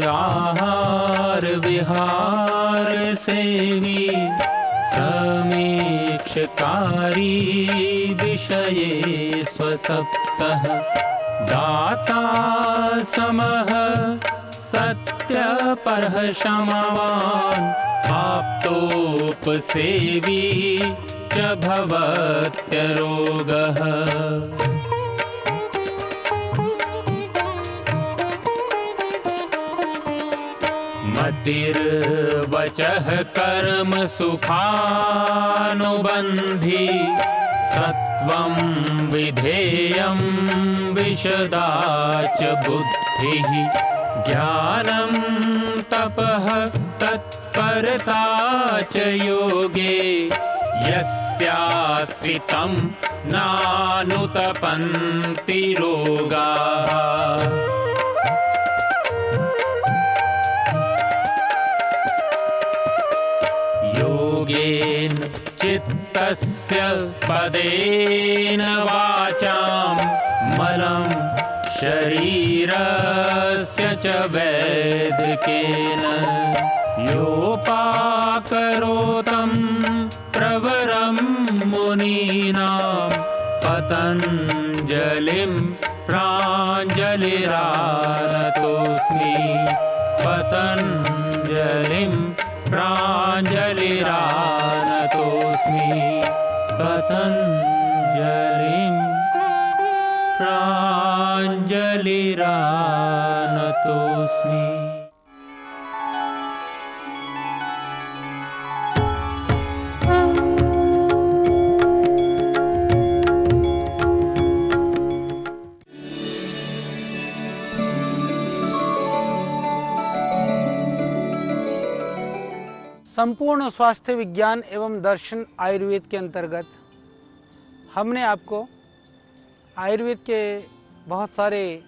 आहार विहार सेवी समीक्षकारी विषये स्वसक्तः दाता समः सत्यपरः क्षमावान् आप्तोपसेवी च भवत्यरोगः। मतिर्वचः कर्म सुखानुबन्धी सत्वं विधेयं विशदा च बुद्धिः ज्ञानं तपः तत्परता च योगे यस्यास्ति तं नानुतपन्ति रोगाः। योगेन चित्तस्य पदेन वाचां मलं शरीरस्य च वैदिकेन योपाकरोतं प्रवरं मुनीनां पतञ्जलिं प्राञ्जलिरानतोऽस्मि पतञ्जलिं प्राञ्जलिरानतोऽस्मि पतञ्जलिं प्राञ्जलिरानतोऽस्मि। संपूर्ण स्वास्थ्य विज्ञान एवं दर्शन आयुर्वेद के अंतर्गत हमने आपको आयुर्वेद के बहुत सारे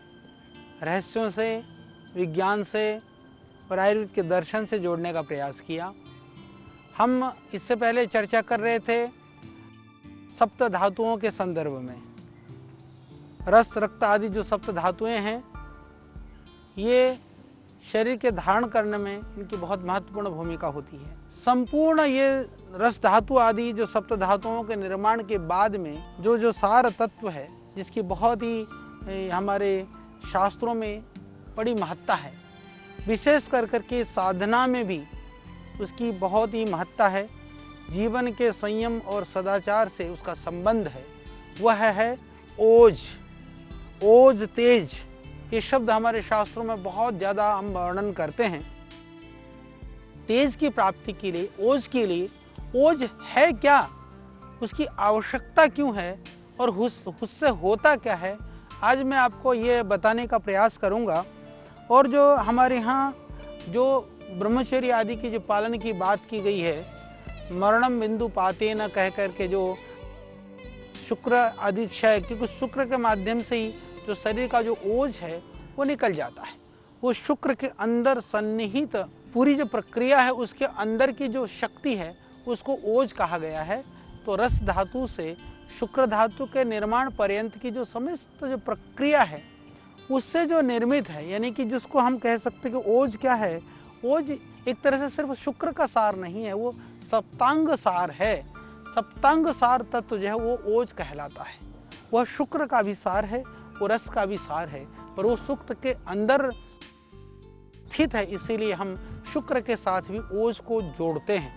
रहस्यों से, विज्ञान से और आयुर्वेद के दर्शन से जोड़ने का प्रयास किया। हम इससे पहले चर्चा कर रहे थे सप्त धातुओं के संदर्भ में। रस, रक्त आदि जो सप्त धातुएं हैं, ये शरीर के धारण करने में इनकी बहुत महत्वपूर्ण भूमिका होती है। संपूर्ण ये रस धातु आदि जो सप्त धातुओं के निर्माण के बाद में जो सार तत्व है, जिसकी बहुत ही हमारे शास्त्रों में बड़ी महत्ता है, विशेष कर के साधना में भी उसकी बहुत ही महत्ता है, जीवन के संयम और सदाचार से उसका संबंध है, वह है ओज। ओज, तेज, ये शब्द हमारे शास्त्रों में बहुत ज़्यादा हम वर्णन करते हैं। तेज की प्राप्ति के लिए, ओज के लिए, ओज है क्या, उसकी आवश्यकता क्यों है और उससे होता क्या है, आज मैं आपको ये बताने का प्रयास करूँगा। और जो हमारे यहाँ जो ब्रह्मचर्य आदि की जो पालन की बात की गई है, मरणम बिंदु पाते न कह करके, जो शुक्र आदि क्षय, क्योंकि शुक्र के माध्यम से ही जो शरीर का जो ओज है वो निकल जाता है। वो शुक्र के अंदर सन्निहित पूरी जो प्रक्रिया है, उसके अंदर की जो शक्ति है उसको ओज कहा गया है। तो रस धातु से शुक्र धातु के निर्माण पर्यंत की जो समस्त जो प्रक्रिया है उससे जो निर्मित है, यानी कि जिसको हम कह सकते हैं कि ओज क्या है। ओज एक तरह से सिर्फ शुक्र का सार नहीं है, वो सप्तांग सार है। सप्तांग सार तत्व जो है वो ओज कहलाता है। वह शुक्र का भी सार है, वो रस का भी सार है, पर वो शुक्र के अंदर स्थित है, इसीलिए हम शुक्र के साथ भी ओज को जोड़ते हैं।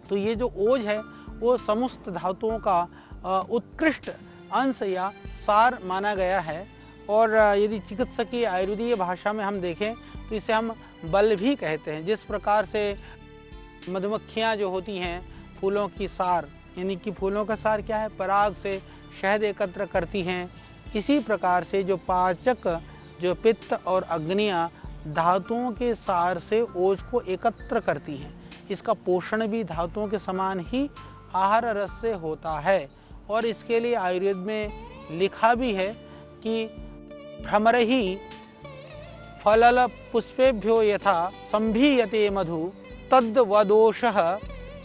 तो ये जो ओज है वो समस्त धातुओं का उत्कृष्ट अंश या सार माना गया है। और यदि चिकित्सकीय आयुर्वेदीय भाषा में हम देखें तो इसे हम बल भी कहते हैं। जिस प्रकार से मधुमक्खियाँ जो होती हैं फूलों की सार, यानी कि फूलों का सार क्या है, पराग से शहद एकत्र करती हैं, इसी प्रकार से जो पाचक, जो पित्त और अग्नियाँ धातुओं के सार से ओज को एकत्र करती हैं। इसका पोषण भी धातुओं के समान ही आहार रस से होता है। और इसके लिए आयुर्वेद में लिखा भी है कि भ्रमरहि फलल पुष्पेभ्यो यथा संभीयते मधु तद्वदोषः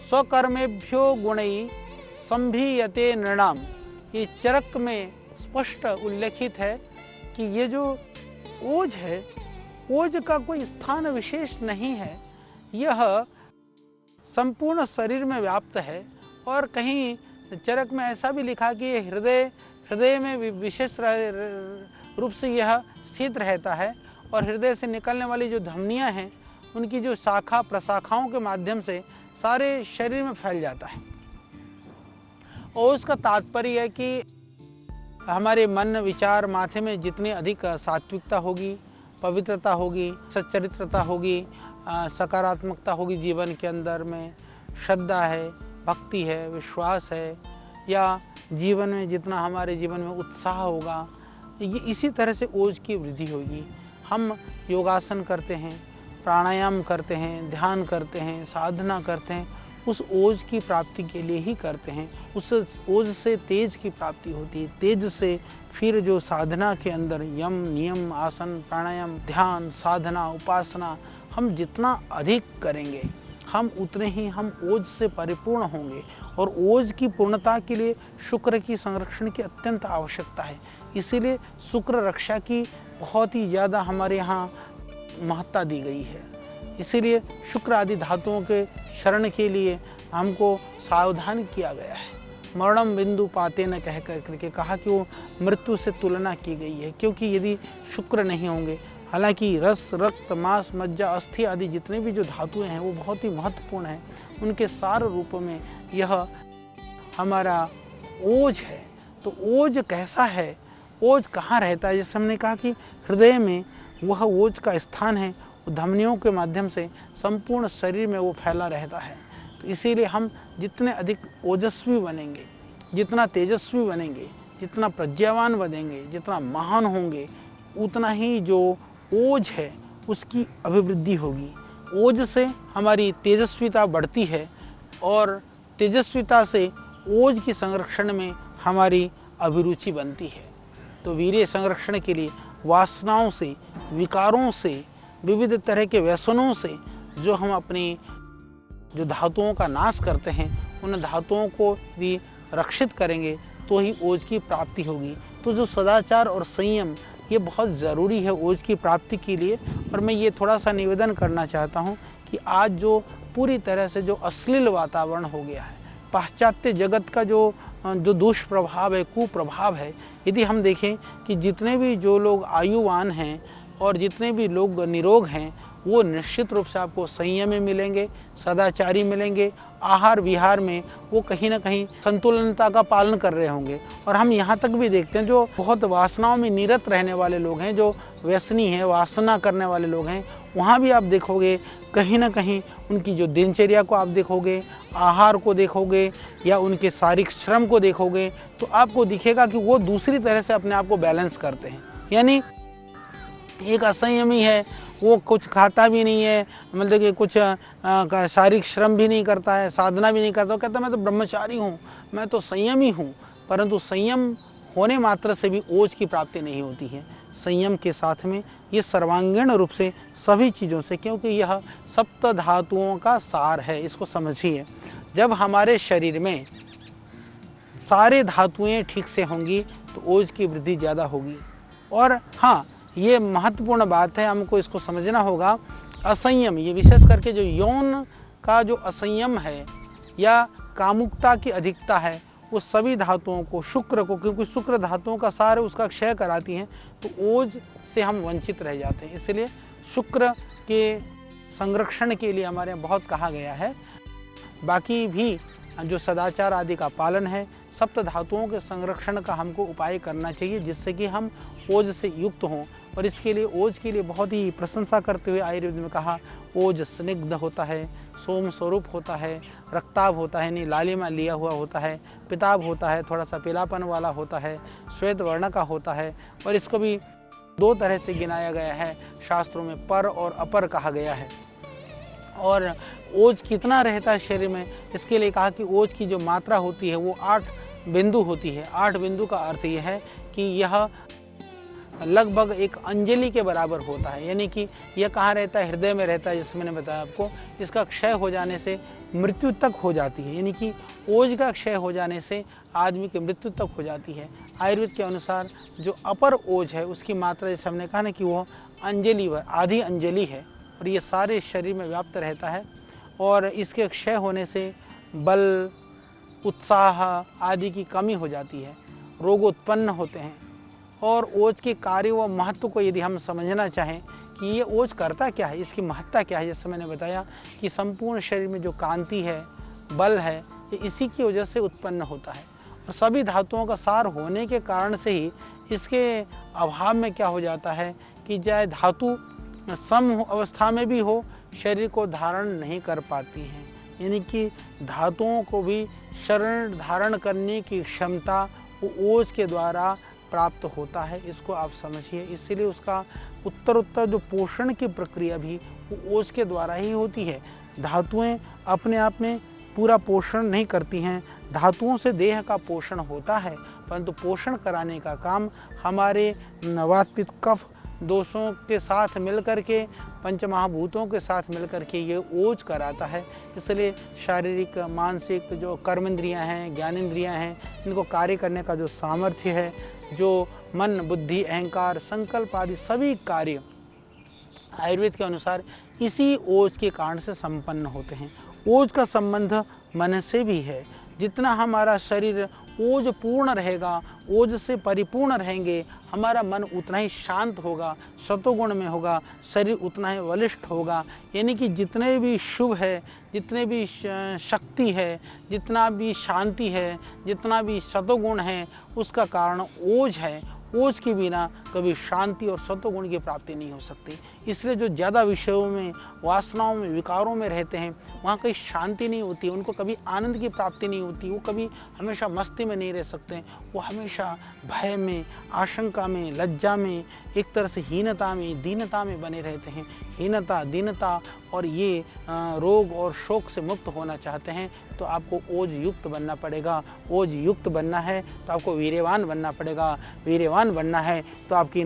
स्वकर्मेभ्यो गुणैः संभीयते नृणाम। ये चरक में स्पष्ट उल्लेखित है कि ये जो ओज है ओज का कोई स्थान विशेष नहीं है, यह संपूर्ण शरीर में व्याप्त है। और कहीं चरक में ऐसा भी लिखा कि ये हृदय में विशेष रूप से यह स्थित रहता है और हृदय से निकलने वाली जो धमनियां हैं उनकी जो शाखा प्रशाखाओं के माध्यम से सारे शरीर में फैल जाता है। और उसका तात्पर्य है कि हमारे मन विचार माथे में जितनी अधिक सात्विकता होगी, पवित्रता होगी, सच्चरित्रता होगी, सकारात्मकता होगी, जीवन के अंदर में श्रद्धा है, भक्ति है, विश्वास है, या जीवन में जितना हमारे जीवन में उत्साह होगा, ये इसी तरह से ओज की वृद्धि होगी। हम योगासन करते हैं, प्राणायाम करते हैं, ध्यान करते हैं, साधना करते हैं, उस ओज की प्राप्ति के लिए ही करते हैं। उस ओज से तेज की प्राप्ति होती है। तेज से फिर जो साधना के अंदर यम नियम आसन प्राणायाम ध्यान साधना उपासना हम जितना अधिक करेंगे हम उतने ही हम ओज से परिपूर्ण होंगे। और ओज की पूर्णता के लिए शुक्र की संरक्षण की अत्यंत आवश्यकता है। इसीलिए शुक्र रक्षा की बहुत ही ज़्यादा हमारे यहाँ महत्ता दी गई है। इसीलिए शुक्र आदि धातुओं के शरण के लिए हमको सावधान किया गया है। मरणम बिंदु पाते न कह करके कहा कि वो मृत्यु से तुलना की गई है, क्योंकि यदि शुक्र नहीं होंगे, हालांकि रस रक्त मांस मज्जा अस्थि आदि जितने भी जो धातुएं हैं वो बहुत ही महत्वपूर्ण हैं, उनके सार रूप में यह हमारा ओज है। तो ओज कैसा है, ओज कहाँ रहता है? जैसे हमने कहा कि हृदय में वह ओज का स्थान है, धमनियों के माध्यम से संपूर्ण शरीर में वो फैला रहता है। तो इसीलिए हम जितने अधिक ओजस्वी बनेंगे, जितना तेजस्वी बनेंगे, जितना प्रज्ञावान बनेंगे, जितना महान होंगे, उतना ही जो ओज है उसकी अभिवृद्धि होगी। ओज से हमारी तेजस्विता बढ़ती है और तेजस्विता से ओज की संरक्षण में हमारी अभिरुचि बनती है। तो वीर्य संरक्षण के लिए वासनाओं से, विकारों से, विविध तरह के व्यसनों से जो हम अपनी जो धातुओं का नाश करते हैं, उन धातुओं को भी रक्षित करेंगे तो ही ओज की प्राप्ति होगी। तो जो सदाचार और संयम ये बहुत ज़रूरी है ओज की प्राप्ति के लिए। और मैं ये थोड़ा सा निवेदन करना चाहता हूँ कि आज जो पूरी तरह से जो अश्लील वातावरण हो गया है, पाश्चात्य जगत का जो दुष्प्रभाव है, कुप्रभाव है, यदि हम देखें कि जितने भी जो लोग आयुवान हैं और जितने भी लोग निरोग हैं वो निश्चित रूप से आपको संयमी मिलेंगे, सदाचारी मिलेंगे, आहार विहार में वो कहीं ना कहीं संतुलनता का पालन कर रहे होंगे। और हम यहाँ तक भी देखते हैं जो बहुत वासनाओं में निरत रहने वाले लोग हैं, जो व्यसनी हैं, वासना करने वाले लोग हैं, वहाँ भी आप देखोगे कहीं ना कहीं उनकी जो दिनचर्या को आप देखोगे, आहार को देखोगे या उनके शारीरिक श्रम को देखोगे, तो आपको दिखेगा कि वो दूसरी तरह से अपने आप को बैलेंस करते हैं। यानी एक असंयमी है, वो कुछ खाता भी नहीं है, मतलब कि कुछ शारीरिक श्रम भी नहीं करता है, साधना भी नहीं करता, वो कहता मैं तो ब्रह्मचारी हूँ, मैं तो संयमी हूँ। परंतु संयम होने मात्र से भी ओज की प्राप्ति नहीं होती है। संयम के साथ में ये सर्वांगीण रूप से सभी चीज़ों से, क्योंकि यह सप्त धातुओं का सार है, इसको समझिए। जब हमारे शरीर में सारे धातुएं ठीक से होंगी तो ओज की वृद्धि ज़्यादा होगी। और हाँ, ये महत्वपूर्ण बात है, हमको इसको समझना होगा। असंयम, ये विशेष करके जो यौन का जो असंयम है या कामुकता की अधिकता है, वो सभी धातुओं को, शुक्र को, क्योंकि शुक्र धातुओं का सार उसका क्षय कराती हैं, तो ओज से हम वंचित रह जाते हैं। इसलिए शुक्र के संरक्षण के लिए हमारे यहाँ बहुत कहा गया है। बाकी भी जो सदाचार आदि का पालन है, सप्त धातुओं के संरक्षण का हमको उपाय करना चाहिए, जिससे कि हम ओज से युक्त हों। और इसके लिए ओज के लिए बहुत ही प्रशंसा करते हुए आयुर्वेद में कहा, ओज स्निग्ध होता है, सोम स्वरूप होता है, रक्ताभ होता है, यानी लालिमा लिया हुआ होता है, पिताभ होता है, थोड़ा सा पीलापन वाला होता है, श्वेत वर्ण का होता है। और इसको भी दो तरह से गिनाया गया है शास्त्रों में, पर और अपर कहा गया है। और ओज कितना रहता है शरीर में, इसके लिए कहा कि ओज की जो मात्रा होती है वो 8 बिंदु होती है। 8 बिंदु का अर्थ यह है कि यह लगभग एक अंजलि के बराबर होता है। यानी कि यह कहाँ रहता है? हृदय में रहता है, जैसे मैंने बताया आपको। इसका क्षय हो जाने से मृत्यु तक हो जाती है। यानी कि ओज का क्षय हो जाने से आदमी की मृत्यु तक हो जाती है। आयुर्वेद के अनुसार जो अपर ओज है उसकी मात्रा, जैसे हमने कहा ना कि वो अंजलि आधी अंजलि है और ये सारे शरीर में व्याप्त रहता है और इसके क्षय होने से बल, उत्साह आदि की कमी हो जाती है, रोग उत्पन्न होते हैं। और ओज के कार्य व महत्व को यदि हम समझना चाहें कि ये ओज करता क्या है, इसकी महत्ता क्या है, जैसे मैंने बताया कि संपूर्ण शरीर में जो कांति है, बल है, ये इसी की वजह से उत्पन्न होता है। और सभी धातुओं का सार होने के कारण से ही इसके अभाव में क्या हो जाता है कि चाहे धातु सम अवस्था में भी हो, शरीर को धारण नहीं कर पाती हैं। यानी कि धातुओं को भी शरण धारण करने की क्षमता वो ओज के द्वारा प्राप्त होता है, इसको आप समझिए। इसीलिए उसका उत्तर जो पोषण की प्रक्रिया भी वो ओज के द्वारा ही होती है। धातुएं अपने आप में पूरा पोषण नहीं करती हैं, धातुओं से देह का पोषण होता है, परंतु पोषण कराने का काम हमारे वात पित्त कफ दोषों के साथ मिलकर के, पंचमहाभूतों के साथ मिलकर के ये ओज कराता है। इसलिए शारीरिक मानसिक जो कर्मेंद्रियां हैं, ज्ञानेंद्रियां हैं, इनको कार्य करने का जो सामर्थ्य है, जो मन, बुद्धि, अहंकार, संकल्प आदि सभी कार्य आयुर्वेद के अनुसार इसी ओज के कारण से संपन्न होते हैं। ओज का संबंध मन से भी है। जितना हमारा शरीर ओज पूर्ण रहेगा, ओज से परिपूर्ण रहेंगे, हमारा मन उतना ही शांत होगा, सतोगुण में होगा, शरीर उतना ही बलिष्ठ होगा। यानी कि जितने भी शुभ है, जितने भी शक्ति है, जितना भी शांति है, जितना भी सतोगुण है, उसका कारण ओज है। ओज के बिना कभी शांति और सतोगुण की प्राप्ति नहीं हो सकती। इसलिए जो ज़्यादा विषयों में, वासनाओं में, विकारों में रहते हैं, वहाँ कहीं शांति नहीं होती, उनको कभी आनंद की प्राप्ति नहीं होती, वो कभी हमेशा मस्ती में नहीं रह सकते, वो हमेशा भय में, आशंका में, लज्जा में, एक तरह से हीनता में, दीनता में बने रहते हैं। हीनता, दीनता और ये रोग और शोक से मुक्त होना चाहते हैं तो आपको ओज युक्त बनना पड़ेगा। ओज युक्त बनना है तो आपको वीर्यवान बनना पड़ेगा। वीर्यवान बनना है तो आपकी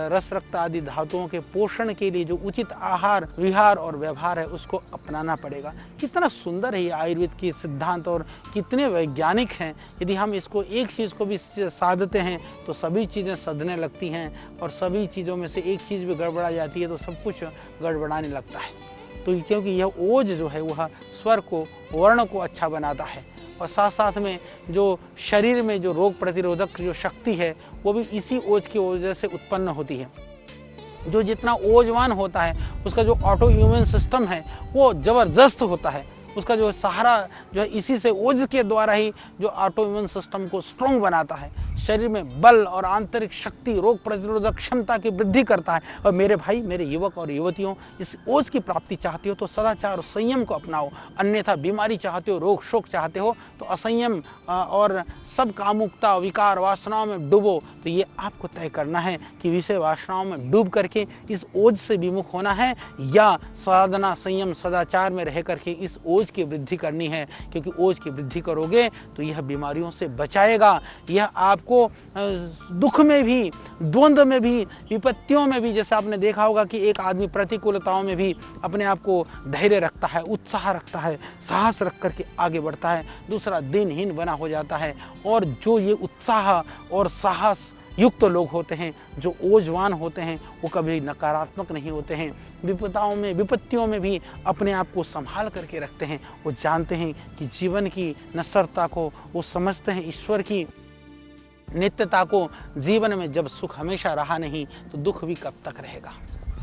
रस, रक्त आदि धातुओं के पोषण के लिए जो उचित आहार, विहार और व्यवहार है उसको अपनाना पड़ेगा। कितना सुंदर है ये आयुर्वेद की सिद्धांत और कितने वैज्ञानिक हैं। यदि हम इसको एक चीज़ को भी साधते हैं तो सभी चीज़ें सधने लगती हैं और सभी चीज़ों में से एक चीज़ भी गड़बड़ा जाती है तो सब कुछ गड़बड़ाने लगता है। तो क्योंकि यह ओज जो है वह स्वर को, वर्ण को अच्छा बनाता है और साथ साथ में जो शरीर में जो रोग प्रतिरोधक जो शक्ति है वो भी इसी ओज की वजह से उत्पन्न होती है। जो जितना ओजवान होता है उसका जो ऑटो इम्यून सिस्टम है वो ज़बरदस्त होता है। उसका जो सहारा जो है इसी से ओज के द्वारा ही जो ऑटो इम्यून सिस्टम को स्ट्रॉन्ग बनाता है, शरीर में बल और आंतरिक शक्ति, रोग प्रतिरोधक क्षमता की वृद्धि करता है। और मेरे भाई, मेरे युवक और युवतियों, इस ओज की प्राप्ति चाहते हो तो सदाचार और संयम को अपनाओ, अन्यथा बीमारी चाहते हो, रोग शोक चाहते हो तो असंयम और सब कामुकता, विकार, वासनाओं में डूबो। तो ये आपको तय करना है कि विषय वासनाओं में डूब करके इस ओज से विमुख होना है या साधना, संयम, सदाचार में रह करके इस ओज की वृद्धि करनी है। क्योंकि ओज की वृद्धि करोगे तो यह बीमारियों से बचाएगा। यह आपको दुख में भी, द्वंद्व में भी, विपत्तियों में भी, जैसे आपने देखा होगा कि एक आदमी प्रतिकूलताओं में भी अपने आप को धैर्य रखता है, उत्साह रखता है, साहस रख करके आगे बढ़ता है, दूसरा दिनहीन बना हो जाता है। और जो ये उत्साह और साहस युक्त लोग होते हैं, जो ओजवान होते हैं, वो कभी नकारात्मक नहीं होते हैं। विपदाओं में, विपत्तियों में भी अपने आप को संभाल करके रखते हैं। वो जानते हैं कि जीवन की नश्वरता को वो समझते हैं, ईश्वर की नित्यता को। जीवन में जब सुख हमेशा रहा नहीं तो दुख भी कब तक रहेगा।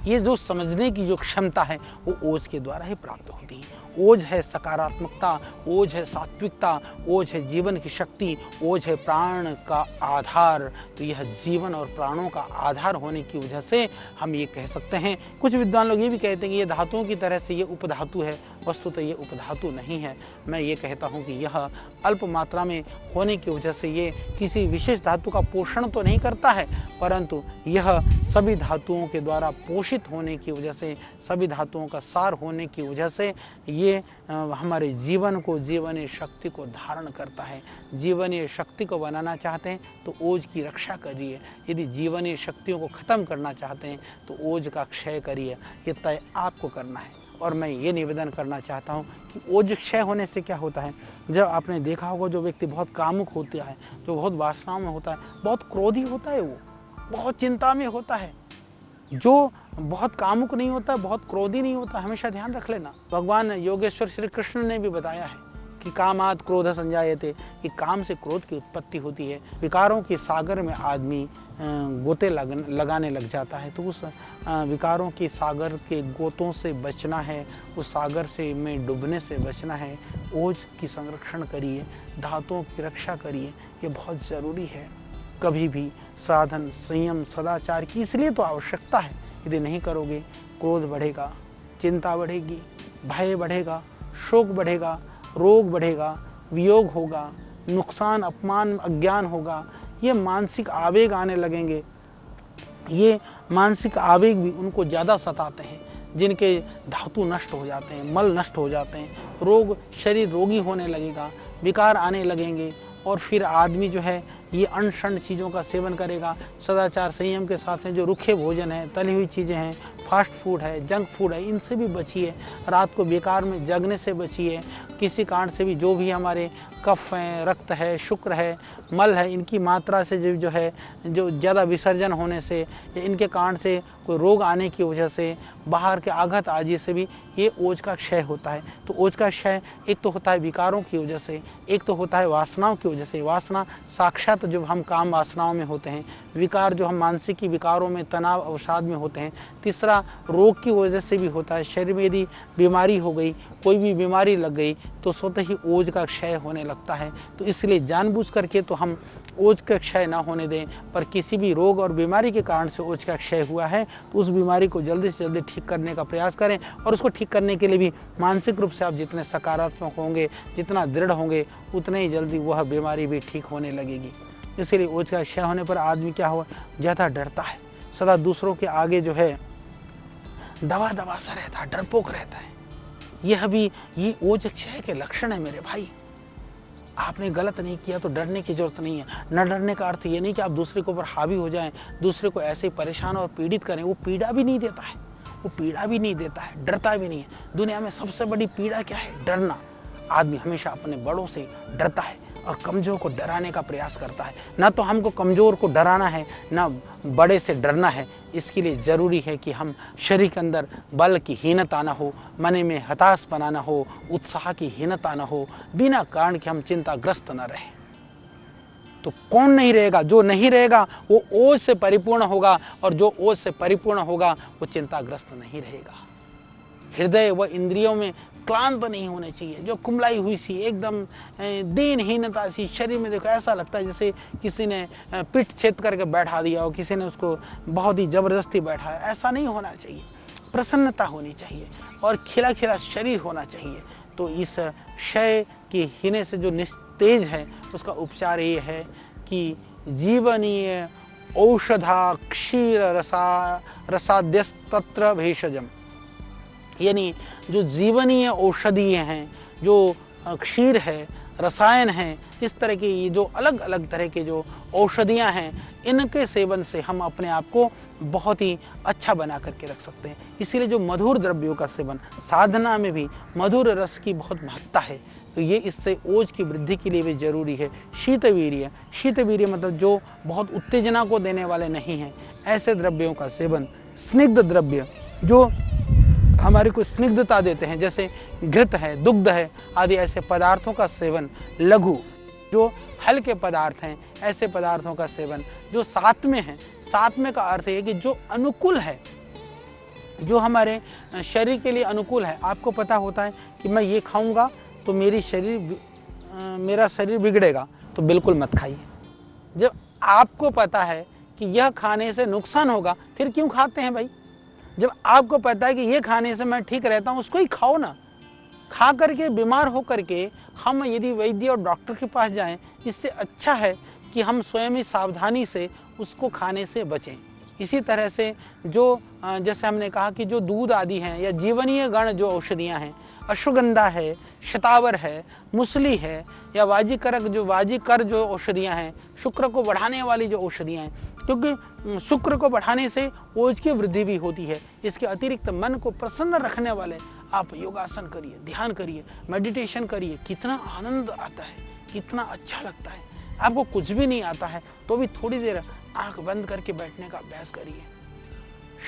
ये जो समझने की जो क्षमता है वो ओज के द्वारा ही प्राप्त होती है। ओज है सकारात्मकता, ओज है सात्विकता, ओज है जीवन की शक्ति, ओज है प्राण का आधार। तो यह जीवन और प्राणों का आधार होने की वजह से हम ये कह सकते हैं। कुछ विद्वान लोग ये भी कहते हैं कि ये धातुओं की तरह से ये उपधातु है, वस्तुतः ये उपधातु नहीं है। मैं ये कहता हूँ कि यह अल्प मात्रा में होने की वजह से ये किसी विशेष धातु का पोषण तो नहीं करता है, परंतु यह सभी धातुओं के द्वारा पोषित होने की वजह से, सभी धातुओं का सार होने की वजह से ये हमारे जीवन को, जीवनीय शक्ति को धारण करता है। जीवनीय शक्ति को बनाना चाहते हैं तो ओज की रक्षा करिए। यदि जीवनीय शक्तियों को खत्म करना चाहते हैं तो ओज का क्षय करिए। ये तय आपको करना है। और मैं ये निवेदन करना चाहता हूँ कि ओज क्षय होने से क्या होता है, जब आपने देखा होगा जो व्यक्ति बहुत कामुक होता है, जो बहुत वासनाओं में होता है, बहुत क्रोधी होता है, वो बहुत चिंता में होता है। जो बहुत कामुक नहीं होता, बहुत क्रोधी नहीं होता, हमेशा ध्यान रख लेना। भगवान योगेश्वर श्री कृष्ण ने भी बताया है कि कामात् क्रोध संजायते, कि काम से क्रोध की उत्पत्ति होती है। विकारों के सागर में आदमी गोते लगाने लग जाता है। तो उस विकारों के सागर के गोतों से बचना है, उस सागर से में डूबने से बचना है। ओज की संरक्षण करिए, धातुओं की रक्षा करिए, ये बहुत ज़रूरी है। कभी भी साधन, संयम, सदाचार की इसलिए तो आवश्यकता है। यदि नहीं करोगे, क्रोध बढ़ेगा, चिंता बढ़ेगी, भय बढ़ेगा, शोक बढ़ेगा, रोग बढ़ेगा, वियोग होगा, नुकसान, अपमान, अज्ञान होगा। ये मानसिक आवेग आने लगेंगे। ये मानसिक आवेग भी उनको ज़्यादा सताते हैं जिनके धातु नष्ट हो जाते हैं, मल नष्ट हो जाते हैं, रोग, शरीर रोगी होने लगेगा, विकार आने लगेंगे। और फिर आदमी जो है ये अनशंड चीज़ों का सेवन करेगा। सदाचार संयम के साथ में जो रुखे भोजन है, तली हुई चीज़ें हैं, फास्ट फूड है, जंक फूड है, इनसे भी बचिए। रात को बेकार में जगने से बचिए। किसी कारण से भी जो भी हमारे कफ हैं, रक्त है, शुक्र है, मल है, इनकी मात्रा से जो है जो ज़्यादा विसर्जन होने से, इनके कारण से कोई रोग आने की वजह से, बाहर के आघात आदि से भी ये ओज का क्षय होता है। तो ओज का क्षय एक तो होता है विकारों की वजह से, एक तो होता है वासनाओं की वजह से। वासना साक्षात जब हम काम वासनाओं में होते हैं, विकार जो हम मानसिक विकारों में, तनाव अवसाद में होते हैं। तीसरा रोग की वजह से भी होता है। शरीर में यदि बीमारी हो गई, कोई भी बीमारी लग गई, तो स्वतः ही ओज का क्षय होने लगता है। तो इसलिए जानबूझ करके तो हम ओज का क्षय ना होने दें। पर किसी भी रोग और बीमारी के कारण से ओज का क्षय हुआ है तो उस बीमारी को जल्दी से जल्दी ठीक करने का प्रयास करें। और उसको ठीक करने के लिए भी मानसिक रूप से आप जितने सकारात्मक होंगे, जितना दृढ़ होंगे, उतने ही जल्दी वह बीमारी भी ठीक होने लगेगी। इसीलिए ओज का क्षय होने पर आदमी क्या हुआ, ज़्यादा डरता है, सदा दूसरों के आगे जो है दवा सा रहता है, डरपोक रहता है। ये ओज क्षय के लक्षण है मेरे भाई। आपने गलत नहीं किया तो डरने की जरूरत नहीं है। न डरने का अर्थ ये नहीं कि आप दूसरे के ऊपर हावी हो जाएं, दूसरे को ऐसे परेशान और पीड़ित करें। वो पीड़ा भी नहीं देता है, वो पीड़ा भी नहीं देता है, डरता भी नहीं है। दुनिया में सबसे बड़ी पीड़ा क्या है? डरना। आदमी हमेशा अपने बड़ों से डरता है और कमजोर को डराने का प्रयास करता है। ना तो हमको कमजोर को डराना है, ना बड़े से डरना है। इसके लिए ज़रूरी है कि हम शरीर के अंदर बल की हीनता ना हो, मन में हताशपना ना हो, उत्साह की हीनता ना हो, बिना कारण के हम चिंताग्रस्त न रहें। तो कौन नहीं रहेगा? जो नहीं रहेगा वो ओज से परिपूर्ण होगा, और जो ओज से परिपूर्ण होगा वो चिंताग्रस्त नहीं रहेगा। हृदय व इंद्रियों में क्लांत नहीं होने चाहिए। जो कुमलाई हुई सी, एकदम दीनहीनता सी, शरीर में देखो ऐसा लगता है जैसे किसी ने पीठ छेद करके बैठा दिया हो, किसी ने उसको बहुत ही ज़बरदस्ती बैठाया। ऐसा नहीं होना चाहिए। प्रसन्नता होनी चाहिए और खिला खिला शरीर होना चाहिए। तो इस क्षय के हीने से जो निस्तेज है, उसका उपचार ये है कि जीवनीय औषधा क्षीर रसाद्यस्तत्र भेषजम, यानी जो जीवनीय औषधीय हैं, जो क्षीर है, रसायन हैं, इस तरह की ये जो अलग अलग तरह के जो औषधियाँ हैं, इनके सेवन से हम अपने आप को बहुत ही अच्छा बना करके रख सकते हैं। इसीलिए जो मधुर द्रव्यों का सेवन, साधना में भी मधुर रस की बहुत महत्ता है। तो ये इससे ओज की वृद्धि के लिए भी जरूरी है। शीतवीर्य, शीतवीर्य मतलब जो बहुत उत्तेजना को देने वाले नहीं हैं, ऐसे द्रव्यों का सेवन। स्निग्ध द्रव्य जो हमारे को स्निग्धता देते हैं, जैसे घृत है, दुग्ध है आदि ऐसे पदार्थों का सेवन। लघु जो हल्के पदार्थ हैं, ऐसे पदार्थों का सेवन। जो सात्म्य है, सात्म्य का अर्थ है कि जो अनुकूल है, जो हमारे शरीर के लिए अनुकूल है। आपको पता होता है कि मैं ये खाऊंगा तो मेरा शरीर बिगड़ेगा, तो बिल्कुल मत खाइए। जब आपको पता है कि यह खाने से नुकसान होगा, फिर क्यों खाते हैं भाई? जब आपको पता है कि ये खाने से मैं ठीक रहता हूँ, उसको ही खाओ ना। खा करके बीमार हो करके हम यदि वैद्य और डॉक्टर के पास जाएं, इससे अच्छा है कि हम स्वयं ही सावधानी से उसको खाने से बचें। इसी तरह से जो जैसे हमने कहा कि जो दूध आदि हैं या जीवनीय गण जो औषधियाँ हैं, अश्वगंधा है, शतावर है, मुसली है, या वाजीकर जो औषधियाँ हैं, शुक्र को बढ़ाने वाली जो औषधियाँ हैं, क्योंकि शुक्र को बढ़ाने से ओज की वृद्धि भी होती है। इसके अतिरिक्त मन को प्रसन्न रखने वाले आप योगासन करिए, ध्यान करिए, मेडिटेशन करिए, कितना आनंद आता है, कितना अच्छा लगता है। आपको कुछ भी नहीं आता है तो भी थोड़ी देर आंख बंद करके बैठने का अभ्यास करिए।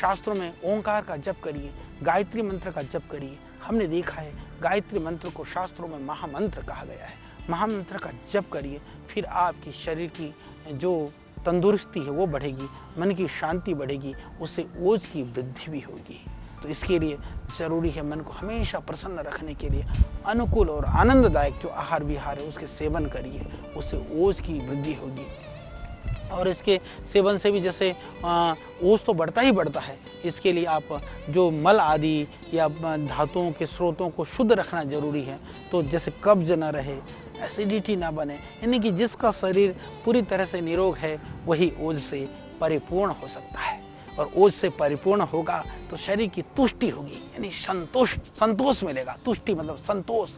शास्त्रों में ओंकार का जप करिए, गायत्री मंत्र का जप करिए। हमने देखा है गायत्री मंत्र को शास्त्रों में महामंत्र कहा गया है। महामंत्र का जप करिए, फिर आपकी शरीर की जो तंदुरुस्ती है वो बढ़ेगी, मन की शांति बढ़ेगी, उससे ओज की वृद्धि भी होगी। तो इसके लिए ज़रूरी है मन को हमेशा प्रसन्न रखने के लिए अनुकूल और आनंददायक जो आहार विहार है उसके सेवन करिए, उससे ओज की वृद्धि होगी। और इसके सेवन से भी जैसे ओज तो बढ़ता ही बढ़ता है, इसके लिए आप जो मल आदि या धातुओं के स्रोतों को शुद्ध रखना जरूरी है। तो जैसे कब्ज न रहे, एसिडिटी ना बने, यानी कि जिसका शरीर पूरी तरह से निरोग है वही ओज से परिपूर्ण हो सकता है। और ओज से परिपूर्ण होगा तो शरीर की तुष्टि होगी, यानी संतोष मिलेगा। तुष्टि मतलब संतोष,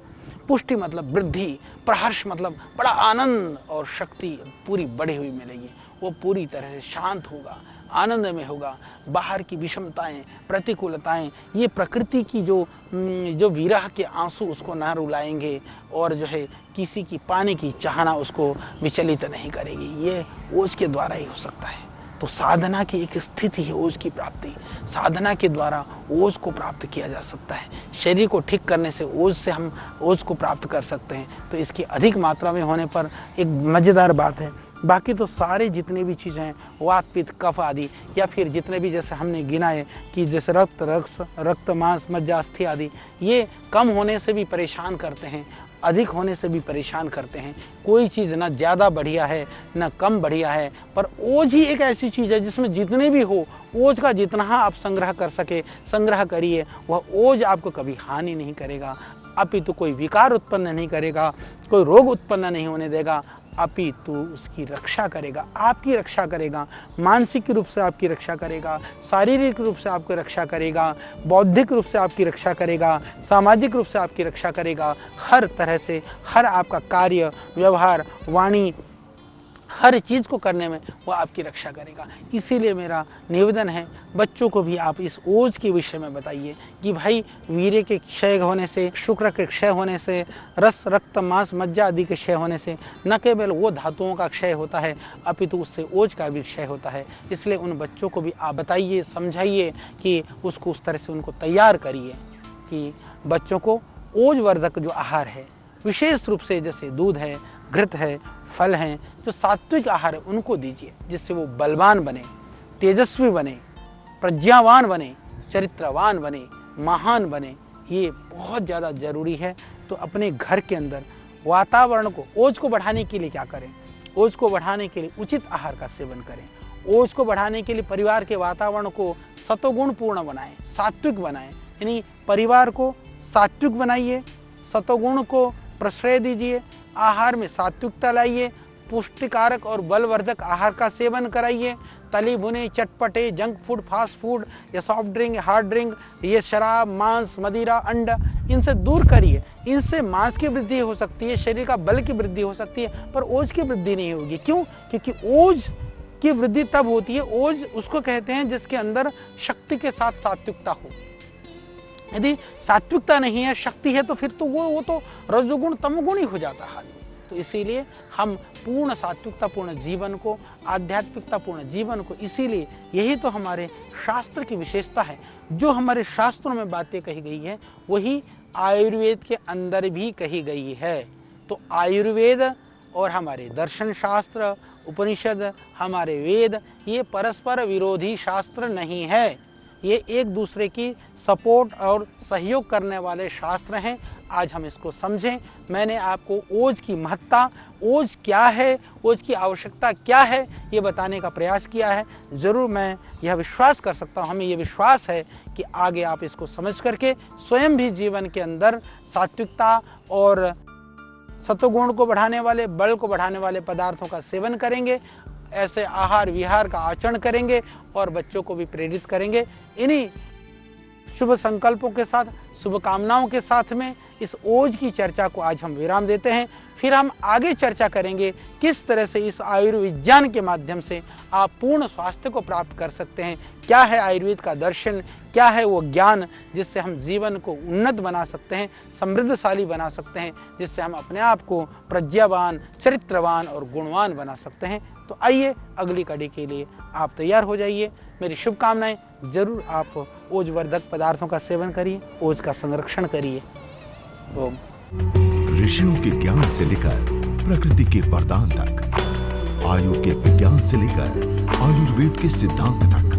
पुष्टि मतलब वृद्धि, प्रहर्ष मतलब बड़ा आनंद, और शक्ति पूरी बढ़ी हुई मिलेगी। वो पूरी तरह से शांत होगा, आनंद में होगा। बाहर की विषमताएं, प्रतिकूलताएं, ये प्रकृति की जो विरह के आंसू उसको ना रुलाएंगे, और जो है किसी की पाने की चाहना उसको विचलित नहीं करेगी। ये ओज के द्वारा ही हो सकता है। तो साधना की एक स्थिति है ओज की प्राप्ति। साधना के द्वारा ओज को प्राप्त किया जा सकता है। शरीर को ठीक करने से ओज से हम ओज को प्राप्त कर सकते हैं। तो इसकी अधिक मात्रा में होने पर एक मज़ेदार बात है। बाकी तो सारे जितने भी चीज़ें हैं, वात पित्त कफ आदि, या फिर जितने भी जैसे हमने गिनाए कि जैसे रक्त मांस मज्जा अस्थि आदि, ये कम होने से भी परेशान करते हैं, अधिक होने से भी परेशान करते हैं। कोई चीज़ ना ज़्यादा बढ़िया है ना कम बढ़िया है, पर ओज ही एक ऐसी चीज़ है जिसमें जितने भी हो, ओज का जितना आप संग्रह कर सके संग्रह करिए। वह ओज आपको कभी हानि नहीं करेगा, अपितु कोई विकार उत्पन्न नहीं करेगा, कोई रोग उत्पन्न नहीं होने देगा, अपितु उसकी रक्षा करेगा, आपकी रक्षा करेगा। मानसिक रूप से आपकी रक्षा करेगा, शारीरिक रूप से आपकी रक्षा करेगा, बौद्धिक रूप से आपकी रक्षा करेगा, सामाजिक रूप से आपकी रक्षा करेगा। हर तरह से हर आपका कार्य, व्यवहार, वाणी, हर चीज़ को करने में वो आपकी रक्षा करेगा। इसीलिए मेरा निवेदन है, बच्चों को भी आप इस ओज के विषय में बताइए कि भाई वीर्य के क्षय होने से, शुक्र के क्षय होने से, रस रक्त मांस मज्जा आदि के क्षय होने से न केवल वो धातुओं का क्षय होता है, अपितु उससे ओज का भी क्षय होता है। इसलिए उन बच्चों को भी आप बताइए, समझाइए कि उसको उस तरह से उनको तैयार करिए कि बच्चों को ओजवर्धक जो आहार है, विशेष रूप से जैसे दूध है, घृत है, फल हैं, जो सात्विक आहार है उनको दीजिए, जिससे वो बलवान बने, तेजस्वी बने, प्रज्ञावान बने, चरित्रवान बने, महान बने। ये बहुत ज़्यादा ज़रूरी है। तो अपने घर के अंदर वातावरण को, ओज को बढ़ाने के लिए क्या करें? ओज को बढ़ाने के लिए उचित आहार का सेवन करें। ओज को बढ़ाने के लिए परिवार के वातावरण को सतोगुण पूर्ण बनाएं, सात्विक बनाएं। यानी परिवार को सात्विक बनाइए, सतोगुण को प्रश्रय दीजिए, आहार में सात्विकता लाइए, पुष्टिकारक और बलवर्धक आहार का सेवन कराइए। तली भुने, चटपटे, जंक फूड, फास्ट फूड या सॉफ्ट ड्रिंक, हार्ड ड्रिंक, ये शराब, मांस, मदिरा, अंडा, इनसे दूर करिए। इनसे मांस की वृद्धि हो सकती है, शरीर का बल की वृद्धि हो सकती है, पर ओज की वृद्धि नहीं होगी। क्यों? क्योंकि ओज की वृद्धि तब होती है, ओज उसको कहते हैं जिसके अंदर शक्ति के साथ सात्विकता हो। यदि सात्विकता नहीं है, शक्ति है, तो फिर तो वो तो रजोगुण तमोगुण ही हो जाता है आदमी। तो इसीलिए हम पूर्ण सात्विकता पूर्ण जीवन को, आध्यात्मिकता पूर्ण जीवन को, इसीलिए यही तो हमारे शास्त्र की विशेषता है। जो हमारे शास्त्रों में बातें कही गई है वही आयुर्वेद के अंदर भी कही गई है। तो आयुर्वेद और हमारे दर्शन शास्त्र, उपनिषद, हमारे वेद, ये परस्पर विरोधी शास्त्र नहीं है। ये एक दूसरे की सपोर्ट और सहयोग करने वाले शास्त्र हैं। आज हम इसको समझें। मैंने आपको ओज की महत्ता, ओज क्या है, ओज की आवश्यकता क्या है, ये बताने का प्रयास किया है। ज़रूर मैं यह विश्वास कर सकता हूँ, हमें यह विश्वास है कि आगे आप इसको समझ करके स्वयं भी जीवन के अंदर सात्विकता और सतोगुण को बढ़ाने वाले, बल को बढ़ाने वाले पदार्थों का सेवन करेंगे, ऐसे आहार विहार का आचरण करेंगे और बच्चों को भी प्रेरित करेंगे। इन्हीं शुभ संकल्पों के साथ, शुभकामनाओं के साथ में इस ओज की चर्चा को आज हम विराम देते हैं। फिर हम आगे चर्चा करेंगे किस तरह से इस आयुर्विज्ञान के माध्यम से आप पूर्ण स्वास्थ्य को प्राप्त कर सकते हैं। क्या है आयुर्वेद का दर्शन, क्या है वो ज्ञान जिससे हम जीवन को उन्नत बना सकते हैं, समृद्धशाली बना सकते हैं, जिससे हम अपने आप को प्रज्ञावान, चरित्रवान और गुणवान बना सकते हैं। तो आइए अगली कड़ी के लिए आप तैयार हो जाइए। मेरी शुभकामनाएं, जरूर आप ओजवर्धक पदार्थों का सेवन करिए, ओज का संरक्षण करिए। ओम। ऋषियों के ज्ञान से लेकर प्रकृति के वरदान तक, आयु के विज्ञान से लेकर आयुर्वेद के सिद्धांत तक,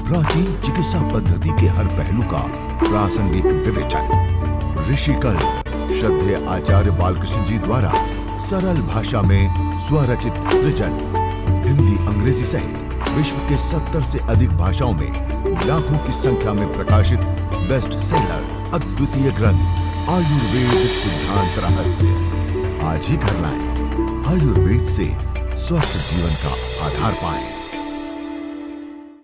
प्राचीन चिकित्सा पद्धति के हर पहलू का प्रासंगिक विवेचन। ऋषिकल श्रद्धेय आचार्य बालकृष्ण जी द्वारा सरल भाषा में स्वरचित सृजन, हिंदी, अंग्रेजी सहित विश्व के 70 से अधिक भाषाओं में लाखों की संख्या में प्रकाशित बेस्ट सेलर अद्वितीय ग्रंथ आयुर्वेद सिद्धांत रहस्य आज ही घर लाएं। आयुर्वेद से स्वस्थ जीवन का आधार पाएं।